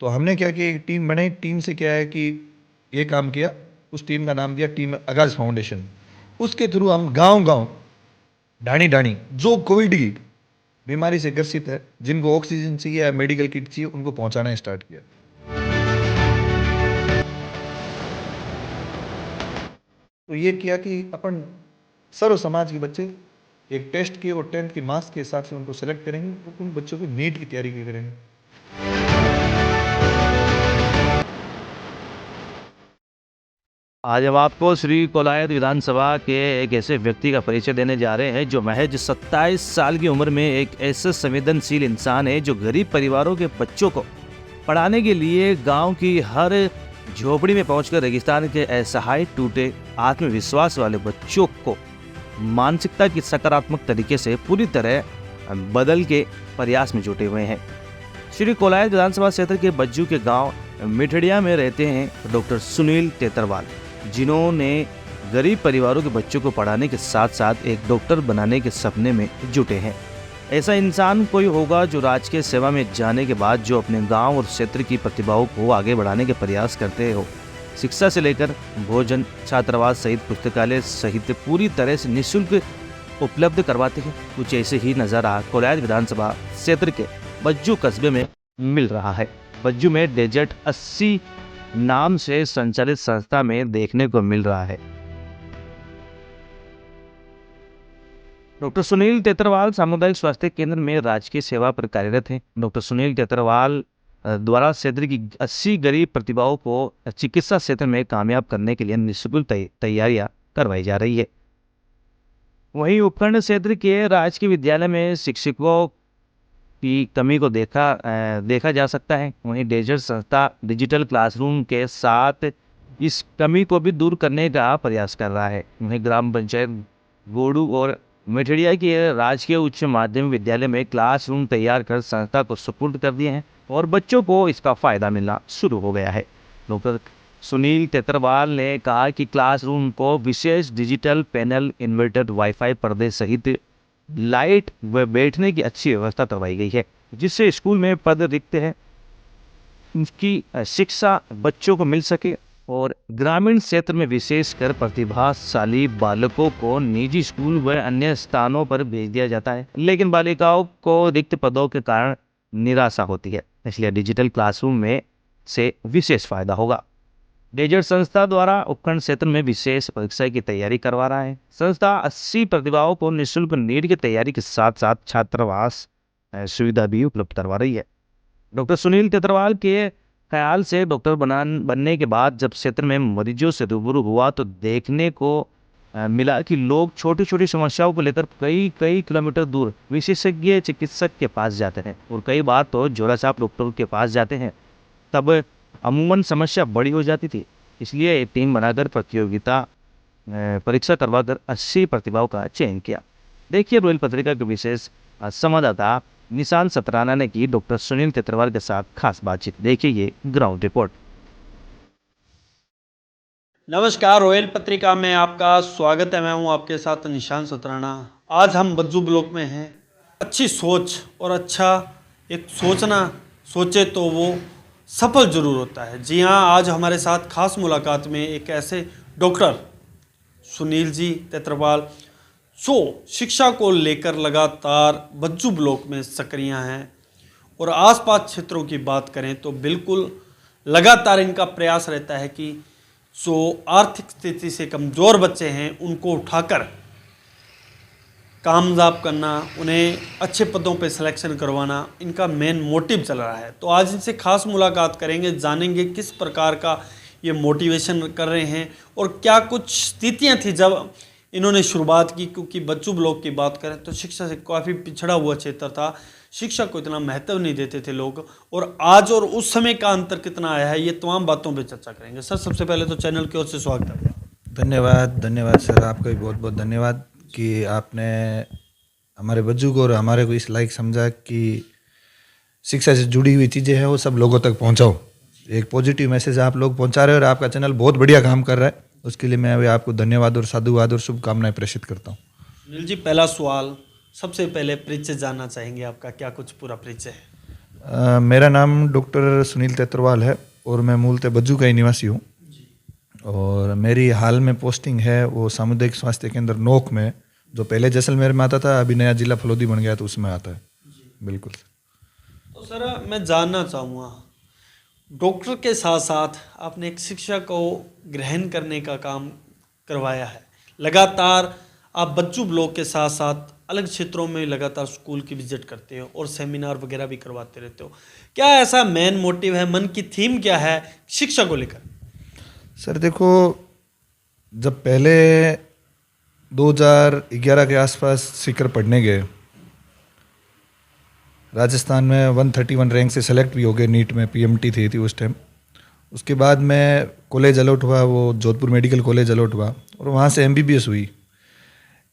तो हमने क्या किया, एक टीम बनाई। टीम से क्या है कि ये काम किया, उस टीम का नाम दिया टीम आगाज फाउंडेशन। उसके थ्रू हम गांव-गांव, ढाणी-ढाणी जो कोविड की बीमारी से ग्रसित है, जिनको ऑक्सीजन चाहिए या मेडिकल किट चाहिए, उनको पहुंचाना स्टार्ट किया। तो ये किया कि अपन सर्व समाज के बच्चे एक टेस्ट की और 10th की मार्क्स के हिसाब से उनको सेलेक्ट करेंगे, उन बच्चों की नीट की तैयारी करेंगे। आज हम आपको श्री कोलायत विधानसभा के एक ऐसे व्यक्ति का परिचय देने जा रहे हैं जो महज 27 साल की उम्र में एक ऐसा संवेदनशील इंसान है जो गरीब परिवारों के बच्चों को पढ़ाने के लिए गांव की हर झोपड़ी में पहुंचकर रेगिस्तान के असहाय टूटे आत्मविश्वास वाले बच्चों को मानसिकता की सकारात्मक तरीके से पूरी तरह बदल के प्रयास में जुटे हुए हैं। श्री कोलायत विधानसभा क्षेत्र के बज्जू के गांव मिठड़िया में रहते हैं डॉक्टर सुनील तेतरवाल, जिन्होंने गरीब परिवारों के बच्चों को पढ़ाने के साथ साथ एक डॉक्टर बनाने के सपने में जुटे हैं। ऐसा इंसान कोई होगा जो राजकीय सेवा में जाने के बाद जो अपने गांव और क्षेत्र की प्रतिभाओं को आगे बढ़ाने के प्रयास करते हो। शिक्षा से लेकर भोजन, छात्रावास सहित पुस्तकालय सहित पूरी तरह से निःशुल्क उपलब्ध करवाते हैं। कुछ ऐसे ही नज़ारा कोलायत विधानसभा क्षेत्र के बज्जू कस्बे में मिल रहा है। बज्जू में डेजर्ट 80 नाम से संचालित संस्था में देखने को मिल रहा है। डॉक्टर सुनील तेतरवाल सामुदायिक स्वास्थ्य केंद्र में राजकीय सेवा पर कार्यरत हैं। डॉक्टर सुनील तेतरवाल द्वारा क्षेत्र की 80 गरीब प्रतिभाओं को चिकित्सा क्षेत्र में कामयाब करने के लिए निःशुल्क तैयारियां करवाई जा रही है। वहीं उपखंड क्षेत्र के राजकीय विद्यालय में शिक्षकों की कमी को देखा जा सकता है। वहीं डेजर्ट संस्था डिजिटल क्लासरूम के साथ इस कमी को भी दूर करने का प्रयास कर रहा है। वहीं ग्राम पंचायत गोडू और मिठड़िया के राजकीय उच्च माध्यमिक विद्यालय में क्लासरूम तैयार कर संस्था को सुपुर्द कर दिए हैं और बच्चों को इसका फायदा मिलना शुरू हो गया है। डॉक्टर सुनील तेतरवाल ने कहा कि क्लासरूम को विशेष डिजिटल पैनल, इन्वर्टर, वाईफाई पर्दे सहित लाइट व बैठने की अच्छी व्यवस्था करवाई गई है, जिससे स्कूल में पद रिक्त है उसकी शिक्षा बच्चों को मिल सके और ग्रामीण क्षेत्र में विशेषकर प्रतिभाशाली बालकों को निजी स्कूल व अन्य स्थानों पर भेज दिया जाता है, लेकिन बालिकाओं को रिक्त पदों के कारण निराशा होती है। इसलिए डिजिटल क्लासरूम में से विशेष फायदा होगा। डेजर्ट संस्था द्वारा उपखंड क्षेत्र में विशेष परीक्षा की तैयारी करवा रहा है। संस्था 80 प्रतिभाओं को निःशुल्क नीट की तैयारी के साथ साथ छात्रावास सुविधा भी उपलब्ध करवा रही है। डॉक्टर सुनील तेतरवाल के ख्याल से डॉक्टर बनने के बाद जब क्षेत्र में मरीजों से रूबरू हुआ तो देखने को मिला कि लोग छोटी छोटी समस्याओं को लेकर कई किलोमीटर दूर विशेषज्ञ चिकित्सक के पास जाते हैं और कई बार तो जोरासाप डॉक्टर के पास जाते हैं। तब अमूमन समस्या बड़ी हो जाती थी। इसलिए एक टीम बनाकर प्रतियोगिता परीक्षा करवाकर 80 प्रतिभाओं का चयन किया। देखिए रोयल पत्रिका के विशेष संवाददाता निशान सतराना ने की डॉक्टर सुनील तेतरवाल के साथ खास बातचीत। देखिए ये ग्राउंड रिपोर्ट। नमस्कार, रॉयल पत्रिका में आपका स्वागत है। मैं हूं आपके साथ निशान सतराना। आज हम बज्जू ब्लॉक में हैं। अच्छी सोच और अच्छा एक सोचे तो वो सफल जरूर होता है। जी हाँ, आज हमारे साथ खास मुलाकात में एक ऐसे डॉक्टर सुनील जी तेतरवाल जो शिक्षा को लेकर लगातार बज्जू ब्लॉक में सक्रिय हैं और आसपास क्षेत्रों की बात करें तो बिल्कुल लगातार इनका प्रयास रहता है कि जो आर्थिक स्थिति से कमज़ोर बच्चे हैं उनको उठाकर कामयाब करना, उन्हें अच्छे पदों पे सिलेक्शन करवाना इनका मेन मोटिव चल रहा है। तो आज इनसे खास मुलाकात करेंगे, जानेंगे किस प्रकार का ये मोटिवेशन कर रहे हैं और क्या कुछ स्थितियां थी जब इन्होंने शुरुआत की। क्योंकि बज्जू ब्लॉक की बात करें तो शिक्षा से काफ़ी पिछड़ा हुआ क्षेत्र था, शिक्षा को इतना महत्व नहीं देते थे लोग, और आज और उस समय का अंतर कितना आया है, ये तमाम बातों पे चर्चा करेंगे। सर, सबसे पहले तो चैनल की ओर से स्वागत है। धन्यवाद सर, आपका भी बहुत बहुत धन्यवाद कि आपने हमारे बच्चों को और हमारे को इस लायक समझा कि शिक्षा से जुड़ी हुई चीज़ें हैं वो सब लोगों तक पहुंचाओ। एक पॉजिटिव मैसेज आप लोग पहुंचा रहे हो और आपका चैनल बहुत बढ़िया काम कर रहा है, उसके लिए मैं अभी आपको धन्यवाद और साधुवाद और शुभकामनाएं प्रेषित करता हूँ। सुनील जी, पहला सवाल, सबसे पहले परिचय जानना चाहेंगे आपका, क्या कुछ पूरा परिचय है? मेरा नाम डॉक्टर सुनील तेतरवाल है और मैं मूलतः बज्जू का ही निवासी हूँ। और मेरी हाल में पोस्टिंग है वो सामुदायिक स्वास्थ्य केंद्र नोक में, जो पहले जैसलमेर में आता था, अभी नया जिला फलोदी बन गया तो उसमें आता है। बिल्कुल। तो सर मैं जानना चाहूँगा, डॉक्टर के साथ साथ आपने एक शिक्षा को ग्रहण करने का काम करवाया है। लगातार आप बच्चू ब्लॉक के साथ साथ अलग क्षेत्रों में लगातार स्कूल की विजिट करते हो और सेमिनार वगैरह भी करवाते रहते हो। क्या ऐसा मेन मोटिव है, मन की थीम क्या है शिक्षा को लेकर? सर देखो, जब पहले 2011 के आसपास सीकर पढ़ने गए, राजस्थान में 131 रैंक से सेलेक्ट भी हो गए, नीट में पीएमटी थी उस टाइम। उसके बाद में कॉलेज अलॉट हुआ, वो जोधपुर मेडिकल कॉलेज अलॉट हुआ और वहाँ से एमबीबीएस हुई।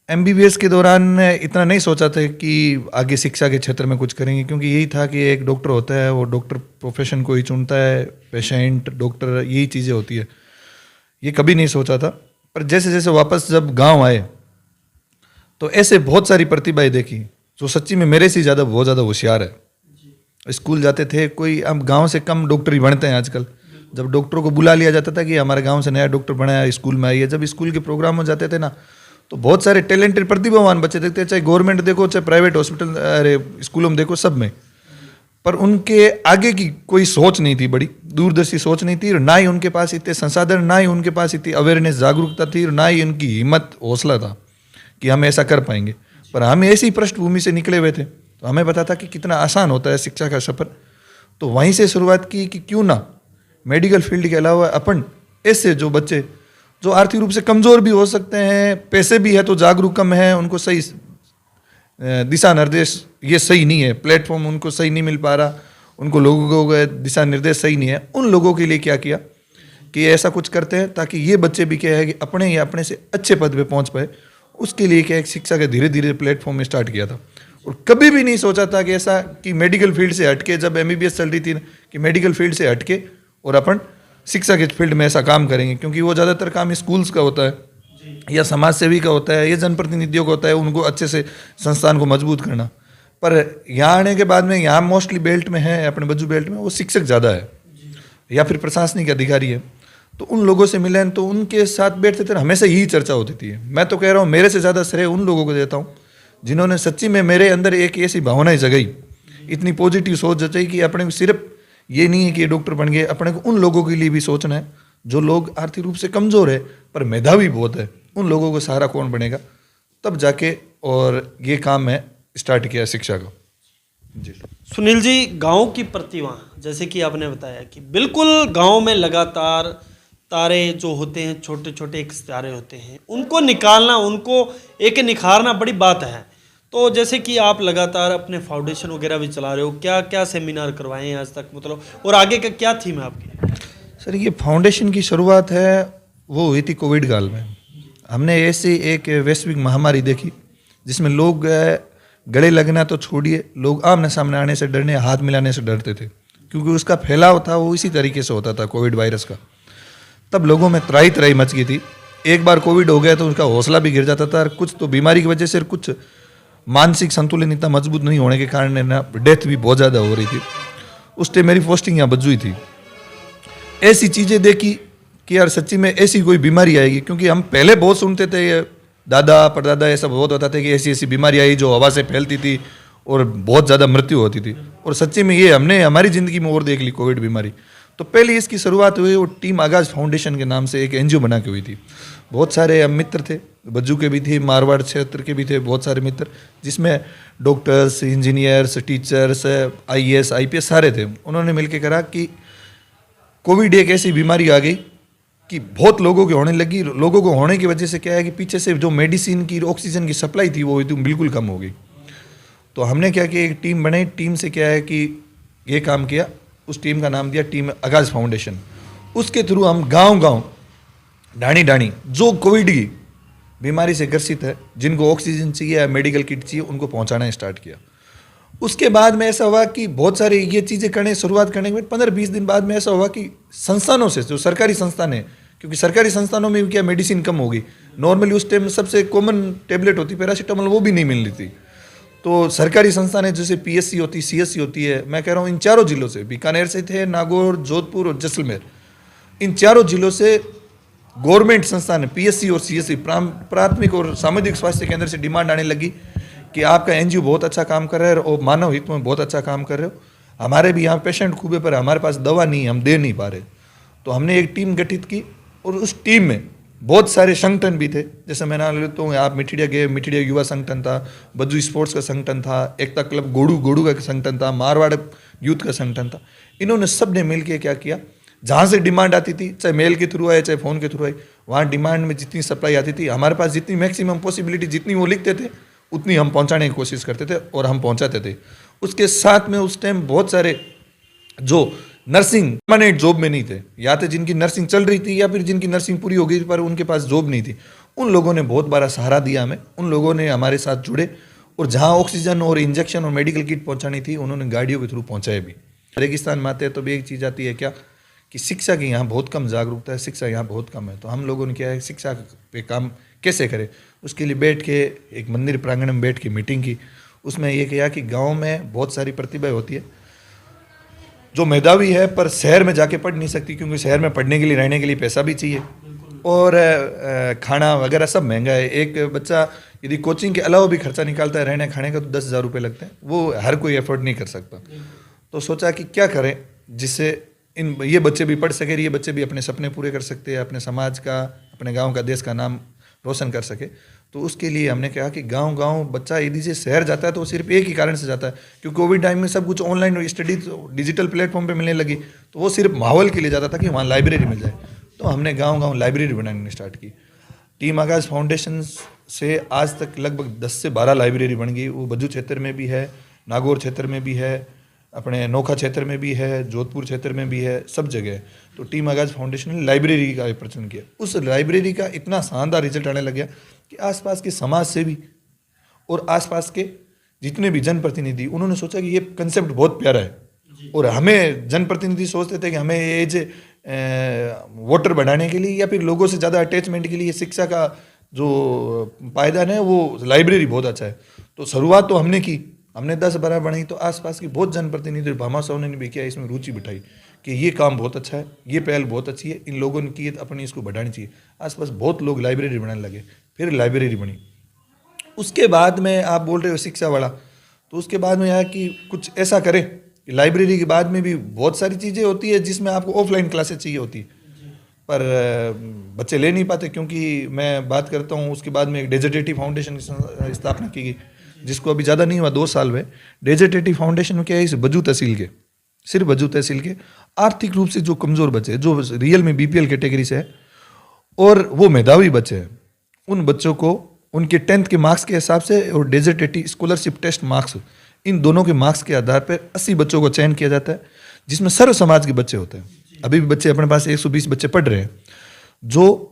एमबीबीएस के दौरान इतना नहीं सोचा था कि आगे शिक्षा के क्षेत्र में कुछ करेंगे, क्योंकि यही था कि एक डॉक्टर होता है, वो डॉक्टर प्रोफेशन को ही चुनता है, पेशेंट डॉक्टर यही चीज़ें होती है, ये कभी नहीं सोचा था। पर जैसे जैसे वापस जब गांव आए तो ऐसे बहुत सारी प्रतिभाएं देखी जो सच्ची में मेरे से ज़्यादा बहुत ज़्यादा होशियार है। स्कूल जाते थे, कोई अब गांव से कम डॉक्टर ही बनते हैं आजकल। जब डॉक्टरों को बुला लिया जाता था कि हमारे गांव से नया डॉक्टर बना है, स्कूल में आइए, जब स्कूल के प्रोग्राम हो जाते थे ना, तो बहुत सारे टैलेंटेड प्रतिभावान बच्चे देखते हैं, चाहे गवर्नमेंट देखो चाहे प्राइवेट हॉस्पिटल, अरे स्कूलों में देखो, सब में। पर उनके आगे की कोई सोच नहीं थी, बड़ी दूरदर्शी सोच नहीं थी, और ना ही उनके पास इतने संसाधन, ना ही उनके पास इतनी अवेयरनेस जागरूकता थी, और ना ही उनकी हिम्मत हौसला था कि हम ऐसा कर पाएंगे। पर हम ऐसी पृष्ठभूमि से निकले हुए थे तो हमें पता था कि कितना आसान होता है शिक्षा का सफर। तो वहीं से शुरुआत की कि क्यों ना मेडिकल फील्ड के अलावा अपन ऐसे जो बच्चे जो आर्थिक रूप से कमज़ोर भी हो सकते हैं, पैसे भी है तो जागरूक कम है, उनको सही दिशा निर्देश ये सही नहीं है, प्लेटफॉर्म उनको सही नहीं मिल पा रहा, उनको लोगों को दिशा निर्देश सही नहीं है, उन लोगों के लिए क्या किया कि ऐसा कुछ करते हैं ताकि ये बच्चे भी क्या है कि अपने या अपने से अच्छे पद पे पहुंच पाए। उसके लिए क्या एक शिक्षा का धीरे धीरे प्लेटफॉर्म में स्टार्ट किया था। और कभी भी नहीं सोचा था कि ऐसा कि मेडिकल फील्ड से हटके, जब एमबीबीएस चल रही थी कि मेडिकल फील्ड से हटके और अपन शिक्षा के फील्ड में ऐसा काम करेंगे, क्योंकि वो ज़्यादातर काम स्कूल्स का होता है या समाज सेवी का होता है या जनप्रतिनिधियों का होता है, उनको अच्छे से संस्थान को मजबूत करना। पर यहाँ आने के बाद में, यहाँ मोस्टली बेल्ट में है, अपने बज्जू बेल्ट में वो शिक्षक ज़्यादा है या फिर प्रशासनिक अधिकारी है, तो उन लोगों से मिले तो उनके साथ बैठते थे, हमेशा यही चर्चा होती थी। मैं तो कह रहा हूँ मेरे से ज़्यादा श्रेय उन लोगों को देता हूँ जिन्होंने सच्ची में मेरे अंदर एक ऐसी भावनाएं जगाई, इतनी पॉजिटिव सोच जचाई कि अपने को सिर्फ ये नहीं है कि ये डॉक्टर बन गए, अपने को उन लोगों के लिए भी सोचना है जो लोग आर्थिक रूप से कमज़ोर है पर मेधावी बहुत है। उन लोगों को सहारा कौन बनेगा, तब जाके और ये काम मैं स्टार्ट किया शिक्षा का। जी सुनील जी, गांव की प्रतिभा, जैसे कि आपने बताया कि बिल्कुल गांव में लगातार तारे जो होते हैं, छोटे छोटे एक सितारे होते हैं, उनको निकालना, उनको एक निखारना बड़ी बात है। तो जैसे कि आप लगातार अपने फाउंडेशन वगैरह भी चला रहे हो, क्या क्या सेमिनार करवाए हैं आज तक, मतलब, और आगे का क्या थीम है आपकी? सर, ये फाउंडेशन की शुरुआत है वो हुई थी कोविड काल में। हमने ऐसी एक वैश्विक महामारी देखी जिसमें लोग गले लगना तो छोड़िए, लोग आमने सामने आने से डरने, हाथ मिलाने से डरते थे, क्योंकि उसका फैलाव था वो इसी तरीके से होता था कोविड वायरस का। तब लोगों में त्राही त्राही मच गई थी। एक बार कोविड हो गया तो उनका हौसला भी गिर जाता था, और कुछ तो बीमारी की वजह से, कुछ मानसिक संतुलन इतना मजबूत नहीं होने के कारण ना डेथ भी बहुत ज़्यादा हो रही थी। उस टाइम मेरी पोस्टिंग यहाँ बज्जू ही थी। ऐसी चीज़ें देखी कि यार सच्ची में ऐसी कोई बीमारी आएगी, क्योंकि हम पहले बहुत सुनते थे, ये दादा परदादा ऐसा बहुत होता था कि ऐसी ऐसी बीमारी आई जो हवा से फैलती थी और बहुत ज़्यादा मृत्यु होती थी। और सच्ची में ये हमने हमारी ज़िंदगी में और देख ली कोविड बीमारी। तो पहले इसकी शुरुआत हुई वो टीम आगाज फाउंडेशन के नाम से एक एनजीओ बना के हुई थी। बहुत सारे मित्र थे, बज्जू के भी थे, मारवाड़ क्षेत्र के भी थे, बहुत सारे मित्र, जिसमें doctors, engineers, teachers, IAS, IPS सारे थे। उन्होंने मिलकर करा कि कोविड एक ऐसी बीमारी आ गई कि बहुत लोगों के होने लगी। लोगों को होने की वजह से क्या है कि पीछे से जो मेडिसिन की, ऑक्सीजन की सप्लाई थी वो बिल्कुल कम हो गई। तो हमने क्या किया, एक टीम बनाई। टीम से क्या है कि ये काम किया, उस टीम का नाम दिया टीम आगाज फाउंडेशन। उसके थ्रू हम गांव-गांव, ढाणी-ढाणी जो कोविड की बीमारी से ग्रसित है, जिनको ऑक्सीजन चाहिए या मेडिकल किट चाहिए, उनको पहुंचाना स्टार्ट किया। उसके बाद में ऐसा हुआ कि बहुत सारे ये चीज़ें करने शुरुआत करने के बाद 15-20 दिन बाद में ऐसा हुआ कि संस्थानों से, जो सरकारी संस्थान है, क्योंकि सरकारी संस्थानों में क्या मेडिसिन कम हो गई, नॉर्मली उस टाइम सबसे कॉमन टेबलेट होती पैरासीटामोल, वो भी नहीं मिल रही थी। तो सरकारी संस्थानें जैसे पीएससी होती है, सीएससी होती है, मैं कह रहा हूँ इन चारों जिलों से, बीकानेर से थे, नागौर, जोधपुर और जैसलमेर, इन चारों जिलों से गवर्नमेंट संस्थान पीएससी और सीएससी प्राथमिक और सामुदायिक स्वास्थ्य केंद्र से डिमांड आने लगी कि आपका एनजीओ बहुत अच्छा काम कर रहा है और मानव हित में बहुत अच्छा काम कर रहे हो, हमारे भी यहाँ पेशेंट खूब है पर हमारे पास दवा नहीं है, हम दे नहीं पा रहे। तो हमने एक टीम गठित की और उस टीम में बहुत सारे संगठन भी थे, जैसे मैं नाम लेता हूँ, आप मिठिडिया गए, मिठिडिया युवा संगठन था, बज्जू स्पोर्ट्स का संगठन था, एकता क्लब गोड़ू का संगठन था, मारवाड़ यूथ का संगठन था। इन्होंने सब ने मिल के क्या किया, जहाँ से डिमांड आती थी, चाहे मेल के थ्रू आए चाहे फ़ोन के थ्रू आए, वहाँ डिमांड में जितनी सप्लाई आती थी, हमारे पास जितनी मैक्सिमम पॉसिबिलिटी जितनी वो लिखते थे उतनी हम पहुँचाने की कोशिश करते थे और हम पहुँचाते थे। उसके साथ में उस टाइम बहुत सारे जो नर्सिंग परमानेंट जॉब में नहीं थे, या तो जिनकी नर्सिंग चल रही थी या फिर जिनकी नर्सिंग पूरी हो गई पर उनके पास जॉब नहीं थी, उन लोगों ने बहुत बड़ा सहारा दिया हमें। उन लोगों ने हमारे साथ जुड़े और जहाँ ऑक्सीजन और इंजेक्शन और मेडिकल किट पहुँचानी थी उन्होंने गाड़ियों के थ्रू पहुँचाए भी। रेगिस्तान में आते हैं तो भी एक चीज़ आती है क्या कि शिक्षा की यहाँ बहुत कम जागरूकता है, शिक्षा यहाँ बहुत कम है। तो हम लोगों ने क्या है, शिक्षा पे काम कैसे करें, उसके लिए बैठ के एक मंदिर प्रांगण में बैठ के मीटिंग की। उसमें ये किया कि गाँव में बहुत सारी प्रतिभा होती है जो मेधावी है पर शहर में जाके पढ़ नहीं सकती, क्योंकि शहर में पढ़ने के लिए रहने के लिए पैसा भी चाहिए और खाना वगैरह सब महंगा है। एक बच्चा यदि कोचिंग के अलावा भी खर्चा निकालता है रहने खाने का तो 10,000 रुपये लगते हैं, वो हर कोई एफोर्ड नहीं कर सकता। तो सोचा कि क्या करें जिससे ये बच्चे भी पढ़ सके, ये बच्चे भी अपने सपने पूरे कर सकते हैं, अपने समाज का, अपने गाँव का, देश का नाम रोशन कर सके। तो उसके लिए हमने कहा कि गांव बच्चा यदि से शहर जाता है तो सिर्फ एक ही कारण से जाता है, क्योंकि कोविड टाइम में सब कुछ ऑनलाइन स्टडी डिजिटल प्लेटफॉर्म पे मिलने लगी, तो वो सिर्फ माहौल के लिए जाता था कि वहाँ लाइब्रेरी मिल जाए। तो हमने गांव लाइब्रेरी बनानी स्टार्ट की। टीम आगाज फाउंडेशन से आज तक लगभग 10 से 12 लाइब्रेरी बन गई। वो बज्जू क्षेत्र में भी है, नागौर क्षेत्र में भी है, अपने नोखा क्षेत्र में भी है, जोधपुर क्षेत्र में भी है, सब जगह। तो टीम आगाज फाउंडेशन ने लाइब्रेरी का प्रचलन किया। उस लाइब्रेरी का इतना शानदार रिजल्ट आने लग गया कि आसपास के समाज से भी और आसपास के जितने भी जनप्रतिनिधि, उन्होंने सोचा कि ये कंसेप्ट बहुत प्यारा है। और हमें जनप्रतिनिधि सोचते थे कि हमें एज वोटर बढ़ाने के लिए या फिर लोगों से ज़्यादा अटैचमेंट के लिए शिक्षा का जो पायदान है वो लाइब्रेरी बहुत अच्छा है। तो शुरुआत तो हमने की, हमने 10-12 बनाई, तो आसपास की बहुत जनप्रतिनिधि भामा साहब ने भी किया, इसमें रुचि बिठाई कि ये काम बहुत अच्छा है, ये पहल बहुत अच्छी है, इन लोगों ने की है, अपनी इसको बढ़ानी चाहिए। आसपास बहुत लोग लाइब्रेरी बनाने लगे, फिर लाइब्रेरी बनी। उसके बाद में आप बोल रहे हो शिक्षा वाला, तो उसके बाद में यह कि कुछ ऐसा करें कि लाइब्रेरी के बाद में भी बहुत सारी चीज़ें होती है जिसमें आपको ऑफलाइन क्लासेस चाहिए होती है, पर बच्चे ले नहीं पाते। क्योंकि मैं बात करता हूँ उसके बाद में एक डेजर्टेटिव फाउंडेशन की स्थापना की गई, जिसको अभी ज़्यादा नहीं हुआ 2 साल में। डेजर्टेटिव फाउंडेशन में क्या है, इस बज्जू तहसील के, सिर्फ बज्जू तहसील के आर्थिक रूप से जो कमज़ोर बच्चे, जो रियल में बीपीएल कैटेगरी से है और वो मेधावी बच्चे हैं, उन बच्चों को उनके 10th के मार्क्स के हिसाब से और डेजर्टेटिव स्कॉलरशिप टेस्ट मार्क्स, इन दोनों के मार्क्स के आधार पर 80 बच्चों को चयन किया जाता है, जिसमें सर्व समाज के बच्चे होते हैं। अभी भी बच्चे अपने पास 120 बच्चे पढ़ रहे हैं, जो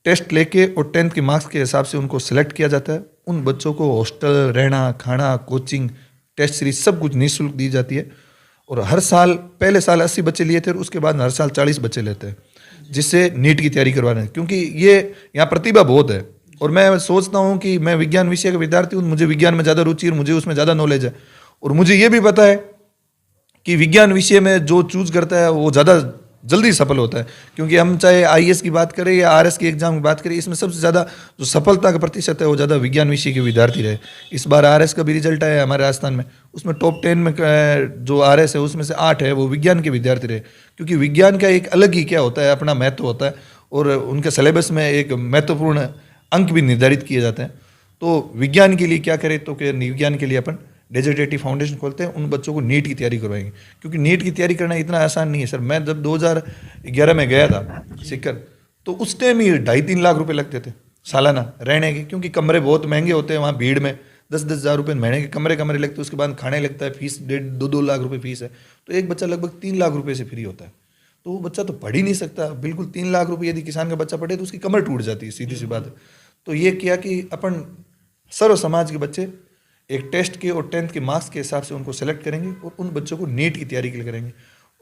टेस्ट लेके और 10th के मार्क्स के हिसाब से उनको सेलेक्ट किया जाता है। उन बच्चों को हॉस्टल, रहना, खाना, कोचिंग, टेस्ट सीरीज सब कुछ निःशुल्क दी जाती है। और हर साल, पहले साल 80 बच्चे लिए थे और उसके बाद हर साल 40 बच्चे लेते हैं, जिससे नीट की तैयारी करवा रहे हैं। क्योंकि ये यहाँ प्रतिभा बहुत है और मैं सोचता हूँ कि मैं विज्ञान विषय का विद्यार्थी हूँ, मुझे विज्ञान में ज़्यादा रुचि और मुझे उसमें ज़्यादा नॉलेज है। और मुझे ये भी पता है कि विज्ञान विषय में जो चूज करता है वो ज़्यादा जल्दी सफल होता है। क्योंकि हम चाहे आईएएस की बात करें या आरएस की एग्जाम की बात करें, इसमें सबसे ज़्यादा जो सफलता का प्रतिशत है वो ज़्यादा विज्ञान विषय के विद्यार्थी रहे। इस बार आरएस का भी रिजल्ट आया हमारे राजस्थान में, उसमें टॉप 10 में जो आरएस है उसमें से 8 है वो विज्ञान के विद्यार्थी रहे। क्योंकि विज्ञान का एक अलग ही क्या होता है, अपना महत्व होता है और उनके सिलेबस में एक महत्वपूर्ण अंक भी निर्धारित किए जाते हैं। तो विज्ञान के लिए क्या करें, तो विज्ञान के लिए अपन डेजर्टेटिव फाउंडेशन खोलते हैं, उन बच्चों को नीट की तैयारी करवाएंगे। क्योंकि नीट की तैयारी करना इतना आसान नहीं है सर। मैं जब 2011 में गया था सीकर, तो उस टाइम ही 2.5-3 लाख रुपए लगते थे सालाना रहने के, क्योंकि कमरे बहुत महंगे होते हैं वहाँ भीड़ में। 10-10 हज़ार रुपये महीने के कमरे लगते हैं, उसके बाद खाने लगता है, फीस 1.5-2 लाख रुपये फीस है। तो एक बच्चा लगभग 3 लाख रुपये से फ्री होता है। तो वो बच्चा तो पढ़ ही नहीं सकता बिल्कुल। 3 लाख रुपये यदि किसान का बच्चा पढ़े तो उसकी कमर टूट जाती है, सीधी सी बात है। तो ये किया कि अपन सर्व समाज के बच्चे एक टेस्ट के और 10th के मार्क्स के हिसाब से उनको सेलेक्ट करेंगे और उन बच्चों को नीट की तैयारी के लिए करेंगे।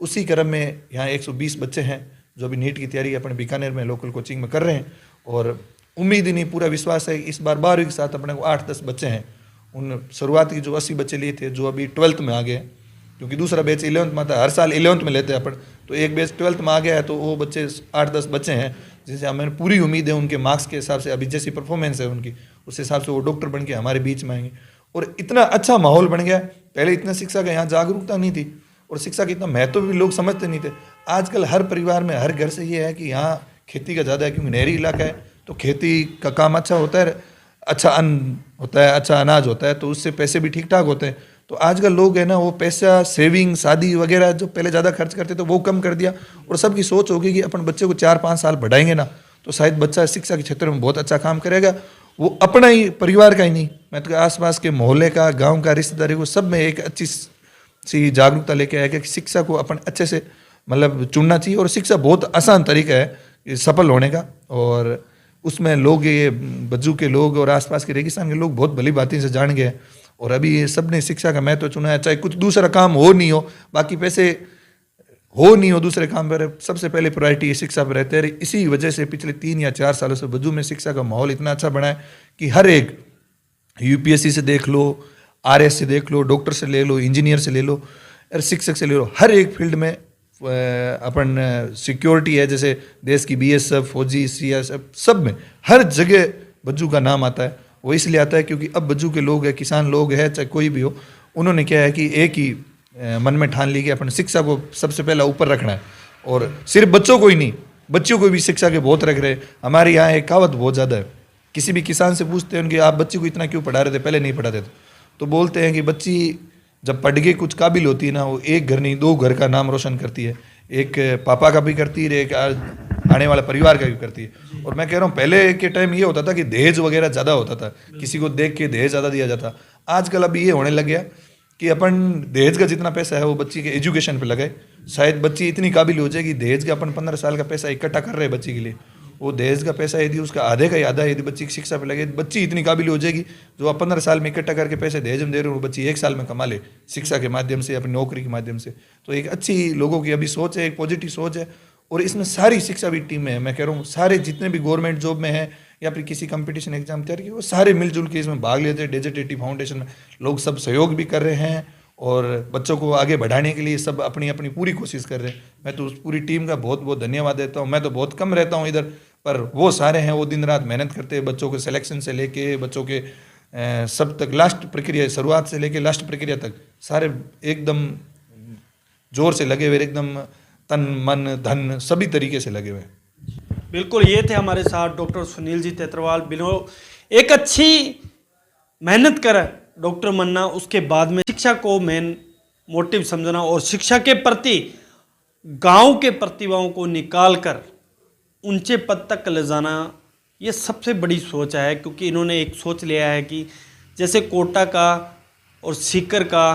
उसी क्रम में यहाँ 120 बच्चे हैं जो अभी नीट की तैयारी अपने बीकानेर में लोकल कोचिंग में कर रहे हैं। और उम्मीद ही नहीं, पूरा विश्वास है इस बार 12वीं के साथ अपने को 8-10 बच्चे हैं उन शुरुआत की जो 80 बच्चे लिए थे जो अभी 12th में आ गए हैं, क्योंकि दूसरा बैच 11th में था, हर साल 11th में लेते हैं अपन, तो एक बैच 12th में आ गया है, तो वो बच्चे 8-10 बच्चे हैं जिनसे हमें पूरी उम्मीद है उनके मार्क्स के हिसाब से, अभी जैसी परफॉर्मेंस है उनकी उस हिसाब से वो डॉक्टर बन के हमारे बीच में आएंगे। और इतना अच्छा माहौल बन गया, पहले इतना शिक्षा का यहाँ जागरूकता नहीं थी और शिक्षा का इतना महत्व भी लोग समझते नहीं थे। आजकल हर परिवार में हर घर से ये है कि यहाँ खेती का ज़्यादा है, क्योंकि नहरी इलाका है, तो खेती का काम अच्छा होता है, अच्छा अन्न होता है, अच्छा अनाज होता है, तो उससे पैसे भी ठीक ठाक होते हैं। तो आजकल लोग है ना वो पैसा सेविंग शादी वगैरह जो पहले ज़्यादा खर्च करते थे वो कम कर दिया, और सबकी सोच होगी कि अपन बच्चे को 4-5 साल बढ़ाएंगे ना तो शायद बच्चा शिक्षा के क्षेत्र में बहुत अच्छा काम करेगा। वो अपना ही परिवार का ही नहीं, मैं तो आसपास के मोहल्ले का, गांव का, रिश्तेदारी को सब में एक अच्छी सी जागरूकता लेके आएगा कि शिक्षा को अपन अच्छे से मतलब चुनना चाहिए। और शिक्षा बहुत आसान तरीका है सफल होने का, और उसमें लोग ये बज्जू के लोग और आसपास के रेगिस्तान के लोग बहुत भली बातें से जान गए, और अभी ये सब ने शिक्षा का महत्व चुना है। चाहे कुछ दूसरा काम हो नहीं हो, बाकी पैसे हो नहीं हो दूसरे काम पर, सबसे पहले प्रायोरिटी शिक्षा पर रहते हैं। इसी वजह से पिछले 3 या 4 सालों से बज्जू में शिक्षा का माहौल इतना अच्छा बना है कि हर एक यूपीएससी से देख लो, आरएस से देख लो, डॉक्टर से ले लो, इंजीनियर से ले लो, और शिक्षक से ले लो, हर एक फील्ड में अपन सिक्योरिटी है, जैसे देश की बीएसएफ, फौजी, सीएसएफ, सब में हर जगह बज्जू का नाम आता है। वो इसलिए आता है क्योंकि अब बज्जू के लोग हैं, किसान लोग हैं, चाहे कोई भी हो, उन्होंने क्या है कि एक ही मन में ठान ली कि अपन शिक्षा को सबसे पहला ऊपर रखना है। और सिर्फ बच्चों को ही नहीं, बच्चों को भी शिक्षा के बहुत रख रहे हैं। हमारे यहाँ एक कहावत बहुत ज़्यादा है, किसी भी किसान से पूछते हैं उनके आप बच्ची को इतना क्यों पढ़ा रहे थे, पहले नहीं पढ़ाते थे, तो बोलते हैं कि बच्ची जब पढ़ के कुछ काबिल होती है ना, वो एक घर नहीं 2 घर का नाम रोशन करती है, एक पापा का भी करती है, एक आने वाला परिवार का भी करती है। और मैं कह रहा हूँ पहले के टाइम ये होता था कि दहेज वगैरह ज़्यादा होता था, किसी को देख के दहेज ज़्यादा दिया जाता। आजकल अभी ये होने लग गया कि अपन दहेज का जितना पैसा है वो बच्ची के एजुकेशन पे लगाए, शायद बच्ची इतनी काबिल हो जाएगी। दहेज का अपन 15 साल का पैसा इकट्ठा कर रहे हैं बच्ची के लिए, वो दहेज का पैसा यदि उसका आधे का ही आधा यदि बच्ची की शिक्षा पे लगे, बच्ची इतनी काबिल हो जाएगी जो आप 15 साल में इकट्ठा करके पैसे दहेज में दे रहे हो, वो बच्ची 1 साल में कमा ले शिक्षा के माध्यम से, अपनी नौकरी के माध्यम से। तो एक अच्छी लोगों की अभी सोच है, एक पॉजिटिव सोच है, और इसमें सारी शिक्षा भी टीम में है। मैं कह रहा हूँ सारे जितने भी गवर्नमेंट जॉब में है या फिर किसी कंपटीशन एग्जाम तैयार की, वो सारे मिलजुल के इसमें भाग लेते हैं। डेजर्ट फाउंडेशन में लोग सब सहयोग भी कर रहे हैं, और बच्चों को आगे बढ़ाने के लिए सब अपनी अपनी पूरी कोशिश कर रहे हैं। मैं तो उस पूरी टीम का बहुत बहुत धन्यवाद देता हूँ। मैं तो बहुत कम रहता हूँ इधर, पर वो सारे हैं, वो दिन रात मेहनत करते हैं बच्चों के सिलेक्शन से लेके बच्चों के सब तक, लास्ट प्रक्रिया, शुरुआत से लेके लास्ट प्रक्रिया तक सारे एकदम जोर से लगे हुए, एकदम तन मन धन सभी तरीके से लगे हुए। बिल्कुल, ये थे हमारे साथ डॉक्टर सुनील जी तेतरवाल। बिल्कुल एक अच्छी मेहनत कर डॉक्टर बनना, उसके बाद में शिक्षा को मेन मोटिव समझना, और शिक्षा के प्रति गांव के प्रतिभाओं को निकाल कर ऊंचे पद तक ले जाना, ये सबसे बड़ी सोच है। क्योंकि इन्होंने एक सोच लिया है कि जैसे कोटा का और सीकर का,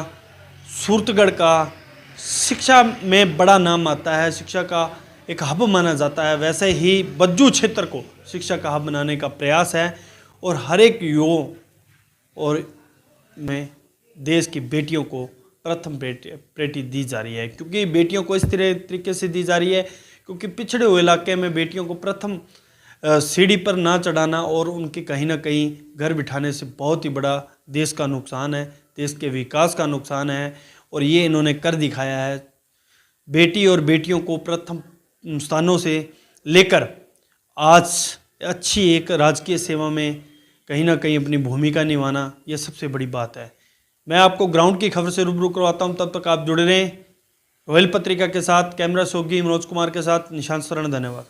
सूरतगढ़ का शिक्षा में बड़ा नाम आता है, शिक्षा का एक हब माना जाता है, वैसे ही बज्जू क्षेत्र को शिक्षा का हब बनाने का प्रयास है। और हर एक युवाओं और में देश की बेटियों को प्रथम प्रायोरिटी दी जा रही है, क्योंकि बेटियों को इस तरीके से दी जा रही है क्योंकि पिछड़े हुए इलाके में बेटियों को प्रथम सीढ़ी पर ना चढ़ाना और उनके कहीं ना कहीं घर बिठाने से बहुत ही बड़ा देश का नुकसान है, देश के विकास का नुकसान है। और ये इन्होंने कर दिखाया है। बेटी और बेटियों को प्रथम स्थानों से लेकर आज अच्छी एक राजकीय सेवा में कहीं ना कहीं अपनी भूमिका निभाना, यह सबसे बड़ी बात है। मैं आपको ग्राउंड की खबर से रूबरू करवाता हूं, तब तक आप जुड़े रहें रॉयल पत्रिका के साथ। कैमरा सोगी मनोज कुमार के साथ निशांत शरण, धन्यवाद।